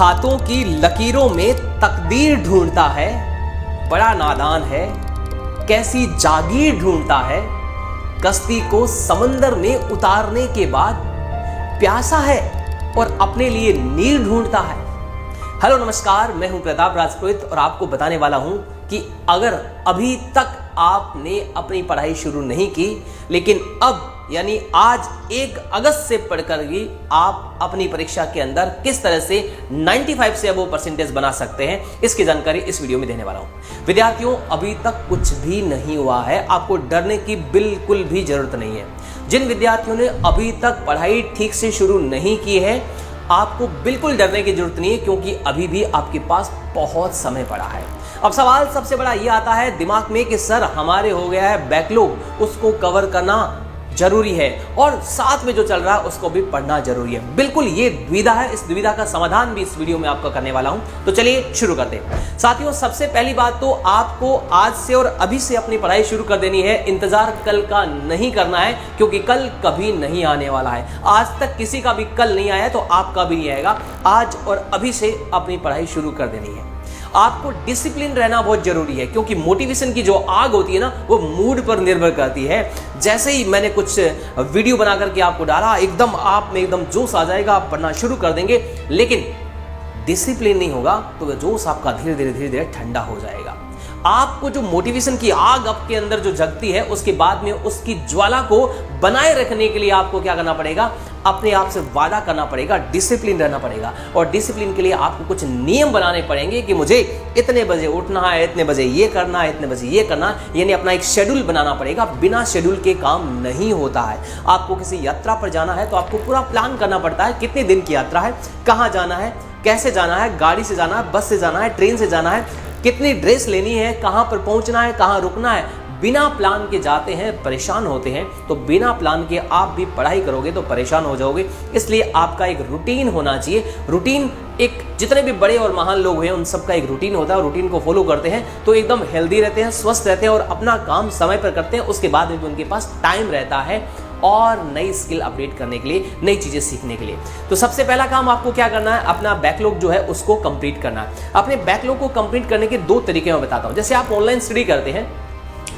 हाथों की लकीरों में तकदीर ढूंढता है, बड़ा नादान है, कैसी जागीर ढूंढता है। कश्ती को समंदर में उतारने के बाद प्यासा है और अपने लिए नीर ढूंढता है। हेलो नमस्कार, मैं हूं प्रताप राजपुरोहित और आपको बताने वाला हूं कि अगर अभी तक आपने अपनी पढ़ाई शुरू नहीं की, लेकिन अब यानी आज 1 अगस्त से पढ़कर ही आप अपनी परीक्षा के अंदर किस तरह से 95 से अबव परसेंटेज बना सकते हैं, इसकी जानकारी इस वीडियो में देने वाला हूं। विद्यार्थियों, अभी तक कुछ भी नहीं हुआ है, आपको डरने की बिल्कुल भी जरूरत नहीं है। जिन विद्यार्थियों ने अभी तक पढ़ाई ठीक से शुरू नहीं की है, आपको बिल्कुल डरने की जरूरत नहीं है, क्योंकि अभी भी आपके पास बहुत समय पड़ा है। अब सवाल सबसे बड़ा ये आता है दिमाग में कि सर हमारे हो गया है बैकलॉग, उसको कवर करना जरूरी है और साथ में जो चल रहा है उसको भी पढ़ना जरूरी है। बिल्कुल ये दुविधा है, इस दुविधा का समाधान भी इस वीडियो में आपको करने वाला हूं। तो चलिए शुरू करते हैं। साथियों, सबसे पहली बात तो आपको आज से और अभी से अपनी पढ़ाई शुरू कर देनी है। इंतजार कल का नहीं करना है, क्योंकि कल कभी नहीं आने वाला है। आज तक किसी का भी कल नहीं आया तो आपका भी नहीं आएगा। आज और अभी से अपनी पढ़ाई शुरू कर देनी है। आपको डिसिप्लिन रहना बहुत जरूरी है, क्योंकि मोटिवेशन की जो आग होती है ना, वो मूड पर निर्भर करती है। जैसे ही मैंने कुछ वीडियो बना करके आपको डाला, एकदम आप में एकदम जोश आ जाएगा, आप पढ़ना शुरू कर देंगे। लेकिन डिसिप्लिन नहीं होगा तो वह जोश आपका धीरे धीरे ठंडा हो जाएगा। आपको जो मोटिवेशन की आग आपके अंदर जो जगती है, उसके बाद में उसकी ज्वाला को बनाए रखने के लिए आपको क्या करना पड़ेगा? अपने आप से वादा करना पड़ेगा, डिसिप्लिन रहना पड़ेगा। और डिसिप्लिन के लिए आपको कुछ नियम बनाने पड़ेंगे कि मुझे इतने बजे उठना है, इतने बजे ये करना है, इतने बजे ये करना है, यानी अपना एक शेड्यूल बनाना पड़ेगा। बिना शेड्यूल के काम नहीं होता है। आपको किसी यात्रा पर जाना है तो आपको पूरा प्लान करना पड़ता है, कितने दिन की यात्रा है, कहाँ जाना है, कैसे जाना है, गाड़ी से जाना है, बस से जाना है, ट्रेन से जाना है, कितनी ड्रेस लेनी है, कहाँ पर पहुँचना है, कहाँ रुकना है। बिना प्लान के जाते हैं, परेशान होते हैं। तो बिना प्लान के आप भी पढ़ाई करोगे तो परेशान हो जाओगे। इसलिए आपका एक रूटीन होना चाहिए। रूटीन एक जितने भी बड़े और महान लोग हैं उन सबका एक रूटीन होता है, और रूटीन को फॉलो करते हैं तो एकदम हेल्दी रहते हैं, स्वस्थ रहते हैं और अपना काम समय पर करते हैं। उसके बाद भी उनके पास टाइम रहता है और नई स्किल अपडेट करने के लिए, नई चीज़ें सीखने के लिए। तो सबसे पहला काम आपको क्या करना है? अपना बैकलॉग जो है उसको कंप्लीट करना है। अपने बैकलॉग को कंप्लीट करने के 2 तरीके मैं बताता हूँ। जैसे आप ऑनलाइन स्टडी करते हैं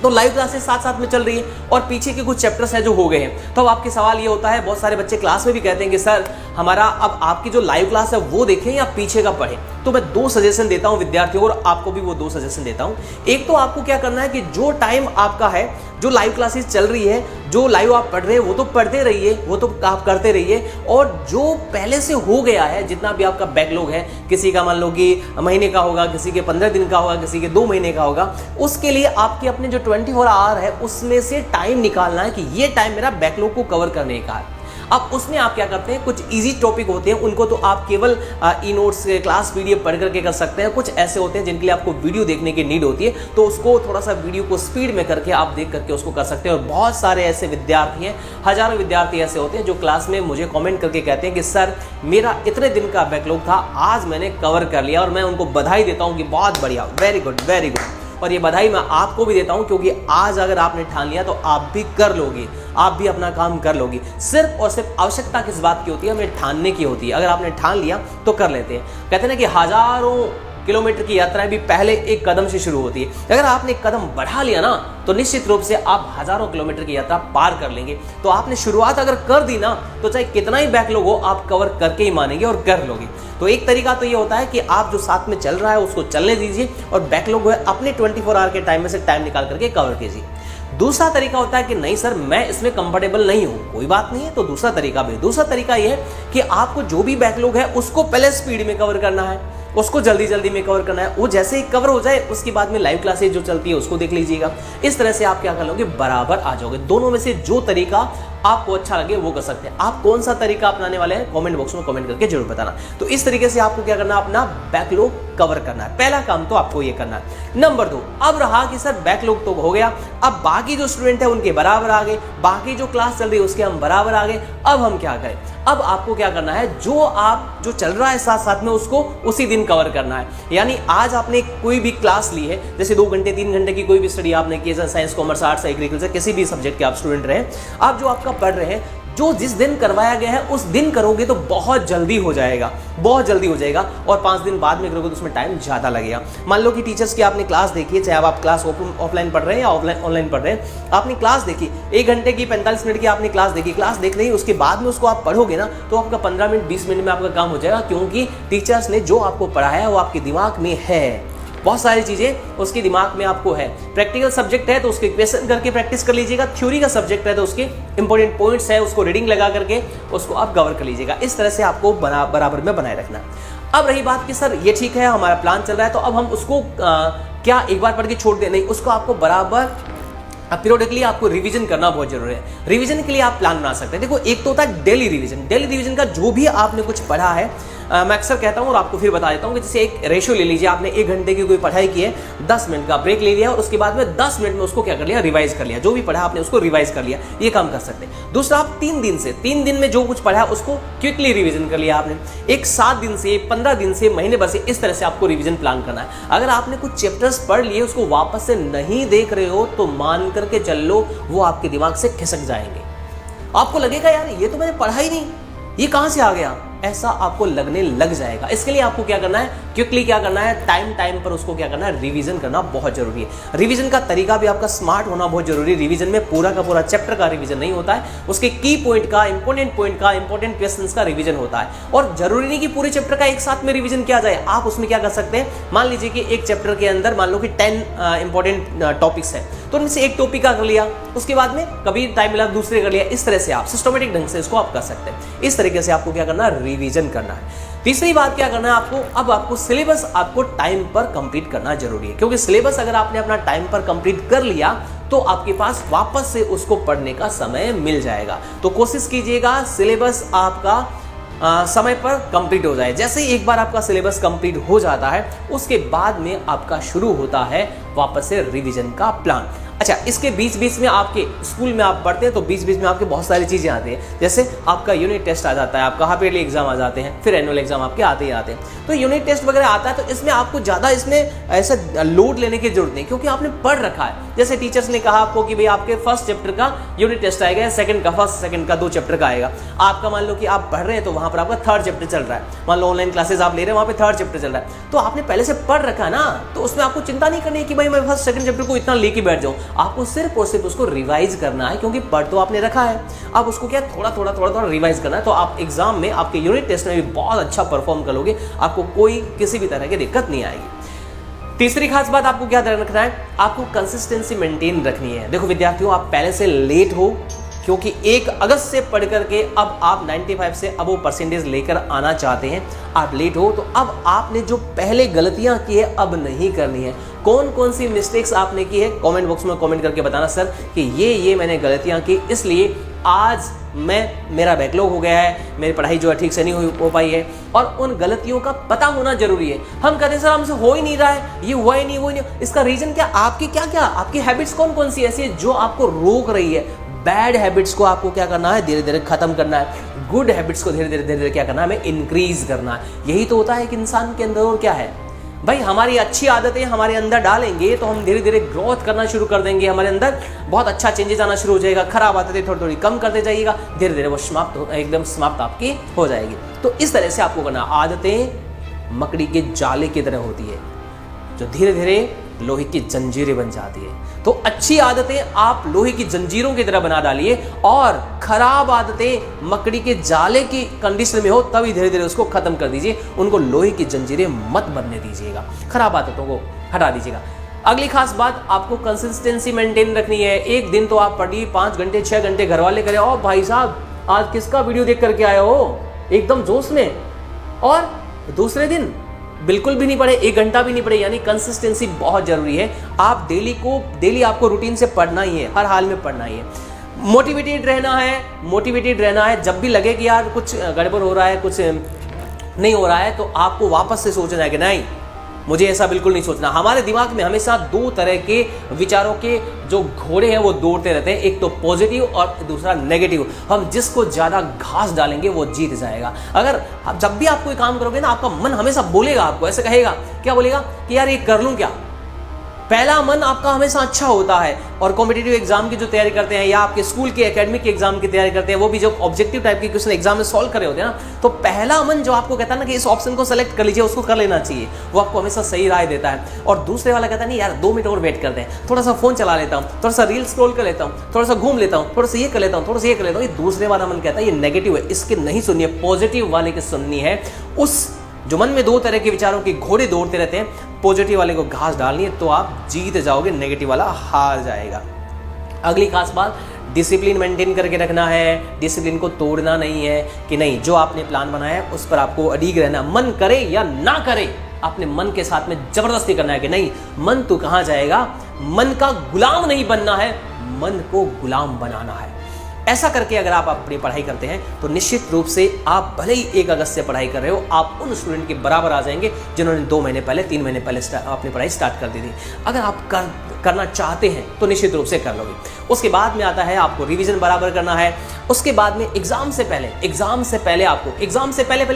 तो लाइव क्लासेस साथ साथ में चल रही है और पीछे के कुछ चैप्टर्स हैं जो हो गए हैं, तो अब आपके सवाल ये होता है, बहुत सारे बच्चे क्लास में भी कहते हैं कि सर हमारा अब आपकी जो लाइव क्लास है वो देखें या पीछे का पढ़ें। तो मैं 2 सजेशन देता हूं विद्यार्थियों को, और आपको भी वो 2 सजेशन देता हूं। एक तो आपको क्या करना है कि जो टाइम आपका है, जो लाइव क्लासेस चल रही है, जो लाइव आप पढ़ रहे हैं वो तो पढ़ते रहिए, वो तो आप करते रहिए। और जो पहले से हो गया है, जितना भी आपका बैकलॉग है, किसी का मान लो कि महीने का होगा, किसी के 15 दिन का होगा, किसी के 2 महीने का होगा, उसके लिए आपके अपने जो 24 आवर है उसमें से टाइम निकालना है कि ये टाइम मेरा बैकलॉग को कवर करने का है। अब उसमें आप क्या करते हैं, कुछ इजी टॉपिक होते हैं उनको तो आप केवल ई नोट्स क्लास पीडीएफ पढ़ करके कर सकते हैं। कुछ ऐसे होते हैं जिनके लिए आपको वीडियो देखने की नीड होती है, तो उसको थोड़ा सा वीडियो को स्पीड में करके आप देख करके उसको कर सकते हैं। और बहुत सारे ऐसे विद्यार्थी हैं, हजारों विद्यार्थी ऐसे होते हैं जो क्लास में मुझे कॉमेंट करके कहते हैं कि सर मेरा इतने दिन का बैकलॉग था, आज मैंने कवर कर लिया। और मैं उनको बधाई देता हूँ कि बहुत बढ़िया, वेरी गुड वेरी गुड। और ये बधाई मैं आपको भी देता हूं, क्योंकि आज अगर आपने ठान लिया तो आप भी कर लोगे, आप भी अपना काम कर लोगे। सिर्फ और सिर्फ आवश्यकता किस बात की होती है? हमें ठानने की होती है। अगर आपने ठान लिया तो कर लेते हैं। कहते हैं ना कि हजारों किलोमीटर की यात्राएं भी पहले एक कदम से शुरू होती है। अगर आपने एक कदम बढ़ा लिया ना, तो निश्चित रूप से आप हजारों किलोमीटर की यात्रा पार कर लेंगे। तो आपने शुरुआत अगर कर दी ना, तो चाहे कितना ही बैकलॉग हो, आप कवर करके ही मानेंगे और कर लोगे। तो एक तरीका तो ये होता है कि आप जो साथ में चल रहा है उसको चलने दीजिए, और बैकलॉग है अपने 24 आवर के टाइम में से टाइम निकाल करके कवर कीजिए। दूसरा तरीका होता है कि नहीं सर मैं इसमें कंफर्टेबल नहीं हूं, कोई बात नहीं है, तो दूसरा तरीका यह है कि आपको जो भी बैकलॉग है उसको पहले स्पीड में कवर करना है, उसको जल्दी जल्दी में कवर करना है। वो जैसे ही कवर हो जाए उसके बाद में लाइव क्लासेस जो चलती है उसको देख लीजिएगा। इस तरह से आप क्या कर लोगे, बराबर आ जाओगे। दोनों में से जो तरीका आपको अच्छा लगे वो कर सकते हैं। आप कौन सा तरीका अपनाने वाले हैं कमेंट बॉक्स में कमेंट करके जरूर बताना। तो इस तरीके से आपको क्या करना है, अपना बैकलॉग कवर करना है। पहला काम तो आपको ये करना है। नंबर 2, अब रहा कि सर बैकलॉग तो हो गया, अब बाकी जो स्टूडेंट है उनके बराबर आ गए, बाकी जो क्लास चल रही है उसके हम बराबर आ गए। अब हम क्या करें? अब आपको क्या करना है, जो चल रहा है साथ साथ में उसको उसी दिन कवर करना है। यानी आज आपने कोई भी क्लास ली है, जैसे 2 घंटे 3 घंटे की कोई भी स्टडी आपने की है, साइंस कॉमर्स आर्ट्स एग्रीकल्चर किसी भी सब्जेक्ट के आप स्टूडेंट रहे, आप जो आपका पढ़ रहे हैं, जो जिस दिन करवाया गया है उस दिन करोगे तो बहुत जल्दी हो जाएगा, बहुत जल्दी हो जाएगा। और 5 दिन बाद में करोगे तो उसमें टाइम ज़्यादा लगेगा। मान लो कि टीचर्स की आपने क्लास देखी है, चाहे आप क्लास ऑफलाइन पढ़ रहे हैं या ऑनलाइन पढ़ रहे हैं, आपने क्लास देखी 1 घंटे की 45 मिनट की आपने क्लास देखी, क्लास देख रही उसके बाद में उसको आप पढ़ोगे ना तो आपका 15 मिनट 20 मिनट में आपका काम हो जाएगा, क्योंकि टीचर्स ने जो आपको पढ़ाया है वो आपके दिमाग में है। बहुत सारी चीज़ें उसके दिमाग में आपको है। प्रैक्टिकल सब्जेक्ट है तो उसके क्वेश्चन करके प्रैक्टिस कर लीजिएगा, थ्योरी का सब्जेक्ट है तो उसके इंपॉर्टेंट पॉइंट्स है उसको रीडिंग लगा करके उसको आप कवर कर लीजिएगा। इस तरह से आपको बराबर में बनाए रखना। अब रही बात कि सर ये ठीक है हमारा प्लान चल रहा है तो अब हम उसको क्या एक बार पढ़ के छोड़ दें? नहीं, उसको आपको बराबर पीरियडिकली आपको रिवीजन करना बहुत जरूरी है। रिवीजन के लिए आप प्लान बना सकते हैं। देखो, एक तो होता है डेली रिवीजन। डेली रिवीजन का जो भी आपने कुछ पढ़ा है, मैं अक्सर कहता हूँ और आपको फिर बता देता हूँ कि जैसे एक रेशियो ले लीजिए, आपने 1 घंटे की कोई पढ़ाई की है, 10 मिनट का ब्रेक ले लिया और उसके बाद में 10 मिनट में उसको क्या कर लिया, रिवाइज कर लिया। जो भी पढ़ा आपने उसको रिवाइज कर लिया, ये काम कर सकते हैं। दूसरा, आप 3 दिन में जो कुछ पढ़ा है उसको क्विकली रिवीजन कर लिया आपने। एक 7 दिन से, 15 दिन से, महीने भर से, इस तरह से आपको रिवीजन प्लान करना है। अगर आपने कुछ चैप्टर्स पढ़ लिए उसको वापस से नहीं देख रहे हो तो मान करके चल लो वो आपके दिमाग से खिसक जाएंगे। आपको लगेगा यार ये तो मैंने पढ़ा ही नहीं, ये कहां से आ गया, ऐसा आपको लगने लग जाएगा। इसके लिए आपको क्या करना है, क्विकली क्या करना है, टाइम पर उसको क्या करना है, रिवीजन करना बहुत जरूरी है। रिवीजन का तरीका भी आपका स्मार्ट होना बहुत जरूरी है। रिवीजन में पूरा का पूरा चैप्टर का रिवीजन नहीं होता है, उसके की पॉइंट का, इंपॉर्टेंट पॉइंट का, इंपॉर्टेंट क्वेश्चंस का रिवीजन होता है। और जरूरी नहीं कि पूरे चैप्टर का एक साथ में रिवीजन किया जाए। आप उसमें क्या कर सकते हैं, मान लीजिए कि एक चैप्टर के अंदर मान लो कि 10 इंपॉर्टेंट टॉपिक्स है तो उनमें से एक टॉपिक का कर लिया, उसके बाद में कभी टाइम मिला दूसरे कर लिया। इस तरह से आप सिस्टमेटिक ढंग से इसको आप कर सकते हैं। इस तरीके से आपको क्या करना है, रिवीजन करना है। तीसरी बात क्या करना है आपको, अब आपको सिलेबस आपको टाइम पर कंप्लीट करना जरूरी है, क्योंकि सिलेबस अगर आपने अपना टाइम पर कंप्लीट कर लिया तो आपके पास वापस से उसको पढ़ने का समय मिल जाएगा। तो कोशिश कीजिएगा सिलेबस आपका समय पर कंप्लीट हो जाए। जैसे ही एक बार आपका सिलेबस कंप्लीट हो जाता है उसके बाद में आपका शुरू होता है वापस से रिवीजन का प्लान। अच्छा, इसके बीच बीच में आपके स्कूल में आप पढ़ते हैं तो बीच बीच में आपके बहुत सारी चीज़ें आती हैं। जैसे आपका यूनिट टेस्ट आ जाता है, आपका हाफ ईयरली एग्जाम आ जाते हैं, फिर एनुअल एग्जाम आपके आते ही आते हैं। तो यूनिट टेस्ट वगैरह आता है तो इसमें आपको ज़्यादा इसमें ऐसा लोड लेने की जरूरत नहीं, क्योंकि आपने पढ़ रखा है। जैसे टीचर्स ने कहा आपको कि भाई आपके फर्स्ट चैप्टर का यूनिट टेस्ट आएगा, सेकंड का, फर्स्ट सेकंड का 2 चैप्टर का आएगा। आपका मान लो कि आप पढ़ रहे हैं तो वहाँ पर आपका 3rd चैप्टर चल रहा है, मान लो ऑनलाइन क्लासेस आप ले रहे हैं वहाँ पे 3rd चैप्टर चल रहा है, तो आपने पहले से पढ़ रखा है ना, तो उसमें आपको चिंता नहीं करनी है कि भाई मैं फर्स्ट सेकंड चैप्टर को इतना लेके बैठ जाऊँ। आपको सिर्फ और सिर्फ उसको रिवाइज करना है, क्योंकि पढ़ तो आपने रखा है। अब उसको क्या थोड़ा थोड़ा रिवाइज करना है, तो आप एग्जाम में आपके यूनिट टेस्ट में भी बहुत अच्छा परफॉर्म करोगे, आपको कोई किसी भी तरह की दिक्कत नहीं आएगी। तीसरी खास बात आपको क्या ध्यान रखना है, आपको कंसिस्टेंसी मेंटेन रखनी है। देखो विद्यार्थियों, आप पहले से लेट हो, क्योंकि 1 अगस्त से पढ़ करके अब आप 95 से अब वो परसेंटेज लेकर आना चाहते हैं, आप लेट हो। तो अब आपने जो पहले गलतियां की है अब नहीं करनी है। कौन कौन सी मिस्टेक्स आपने की है कमेंट बॉक्स में कमेंट करके बताना सर कि ये मैंने गलतियां की, इसलिए आज मेरा बैकलॉग हो गया है, मेरी पढ़ाई जो है ठीक से नहीं हो पाई है। और उन गलतियों का पता होना जरूरी है। हम कहते हैं सर हमसे हो ही नहीं रहा है, ये हुआ ही नहीं, वो ही नहीं। इसका रीजन क्या, आपकी क्या आपकी हैबिट्स कौन कौन सी ऐसी है जो आपको रोक रही है। बैड हैबिट्स को आपको क्या करना है, धीरे धीरे खत्म करना है। गुड हैबिट्स को धीरे धीरे क्या करना है, हमें इंक्रीज करना है। यही तो होता है कि इंसान के अंदर और क्या है भाई, हमारी अच्छी आदतें हमारे अंदर डालेंगे तो हम धीरे धीरे ग्रोथ करना शुरू कर देंगे, हमारे अंदर बहुत अच्छा चेंजेस आना शुरू हो जाएगा। खराब आदतें थोड़ी थोड़ी कम करते जाइएगा, धीरे धीरे वो एकदम समाप्त आपकी हो जाएगी। तो इस तरह से आपको करना। आदतें मकड़ी के जाले की तरह होती है जो धीरे धीरे लोहे की जंजीरें बन जाती है। तो अच्छी आदतें आप लोहे की जंजीरों की तरह बना डालिए, और खराब आदतें मकड़ी के जाले की कंडीशन में हो तभी धीरे धीरे उसको खत्म कर दीजिए। उनको लोहे की जंजीरें मत बनने दीजिएगा, खराब आदतों को हटा दीजिएगा। अगली खास बात, आपको कंसिस्टेंसी मेंटेन रखनी है। एक दिन तो आप पढ़िए 5 घंटे 6 घंटे, घर वाले करें ओ भाई साहब आज किसका वीडियो देख करके आए हो, एकदम जोश में, और दूसरे दिन बिल्कुल भी नहीं पढ़े, 1 घंटा भी नहीं पढ़े। यानी कंसिस्टेंसी बहुत जरूरी है। आप डेली आपको रूटीन से पढ़ना ही है, हर हाल में पढ़ना ही है। मोटिवेटेड रहना है। जब भी लगे कि यार कुछ गड़बड़ हो रहा है, कुछ नहीं हो रहा है, तो आपको वापस से सोचना है कि नहीं, मुझे ऐसा बिल्कुल नहीं सोचना। हमारे दिमाग में हमेशा 2 तरह के विचारों के जो घोड़े हैं वो दौड़ते रहते हैं, एक तो पॉजिटिव और दूसरा नेगेटिव। हम जिसको ज़्यादा घास डालेंगे वो जीत जाएगा। अगर जब भी आप कोई काम करोगे ना, आपका मन हमेशा बोलेगा, आपको ऐसे कहेगा, क्या बोलेगा कि यार ये कर लूँ क्या, पहला मन आपका हमेशा अच्छा होता है। और कॉम्पिटिटिव एग्जाम की जो तैयारी करते हैं या आपके स्कूल के एकेडमिक एग्जाम की तैयारी करते हैं, वो भी जो ऑब्जेक्टिव टाइप के क्वेश्चन एग्जाम में सॉल्व करे होते हैं ना, तो पहला मन जो आपको कहता है ना कि इस ऑप्शन को सेलेक्ट कर लीजिए, उसको कर लेना चाहिए, वो आपको हमेशा सही राय देता है। और दूसरे वाला कहता है नहीं यार 2 मिनट और वेट करते हैं, थोड़ा सा फोन चला लेता हूँ, थोड़ा सा रील स्क्रॉल कर लेता हूँ, थोड़ा सा घूम लेता हूँ, थोड़ा सा ये कर लेता हूँ, थोड़ा सा ये कर लेता हूँ। ये दूसरे वाला मन कहता है ये नेगेटिव है, इसके नहीं सुनिए, पॉजिटिव वाले की सुननी है। उस जो मन में 2 तरह के विचारों के घोड़े दौड़ते रहते हैं, पॉजिटिव वाले को घास डालनी है तो आप जीत जाओगे, नेगेटिव वाला हार जाएगा। अगली खास बात, डिसिप्लिन मेंटेन करके रखना है, डिसिप्लिन को तोड़ना नहीं है कि नहीं जो आपने प्लान बनाया है उस पर आपको अड़िग रहना, मन करे या ना करे, अपने मन के साथ में जबरदस्ती करना है कि नहीं मन तो कहाँ जाएगा, मन का गुलाम नहीं बनना है, मन को गुलाम बनाना है। ऐसा करके अगर आप अपनी पढ़ाई करते हैं तो निश्चित रूप से आप भले ही 1 अगस्त से पढ़ाई कर रहे हो, आप उन स्टूडेंट के बराबर आ जाएंगे जिन्होंने 2 महीने पहले 3 महीने पहले अपनी पढ़ाई स्टार्ट कर दी थी। अगर आप करना चाहते हैं तो निश्चित रूप से कर लोगे। उसके बाद में आता है आपको रिवीजन बराबर करना है। उसके बाद में एग्जाम से पहले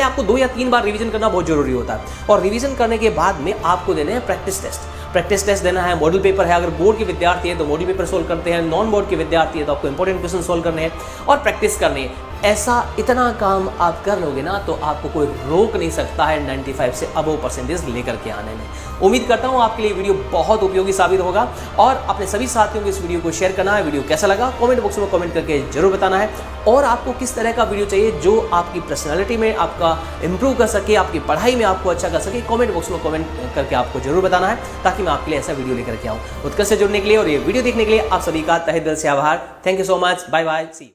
आपको 2 या 3 बार रिवीजन करना बहुत जरूरी होता है। और रिवीजन करने के बाद में आपको देने हैं प्रैक्टिस टेस्ट देना है, मॉडल पेपर है। अगर बोर्ड के विद्यार्थी है तो मॉडल पेपर सोल्व करते हैं, नॉन बोर्ड के विद्यार्थी है तो आपको इंपॉर्टेंट क्वेश्चन सोल्व करने हैं और प्रैक्टिस करनी है। ऐसा इतना काम आप कर लोगे ना तो आपको कोई रोक नहीं सकता है 95 से अबव परसेंटेज लेकर के आने में। उम्मीद करता हूँ आपके लिए वीडियो बहुत उपयोगी साबित होगा और अपने सभी साथियों को इस वीडियो को शेयर करना है। वीडियो कैसा लगा कमेंट बॉक्स में कमेंट करके जरूर बताना है। और आपको किस तरह का वीडियो चाहिए जो आपकी पर्सनैलिटी में आपका इंप्रूव कर सके, आपकी पढ़ाई में आपको अच्छा कर सके, कमेंट बॉक्स में कमेंट करके आपको जरूर बताना है ताकि मैं आपके लिए ऐसा वीडियो लेकर के आऊँ। उत्कर्ष से जुड़ने के लिए और ये वीडियो देखने के लिए आप सभी का तहे दिल से आभार। Thank you so much. Bye bye, see you.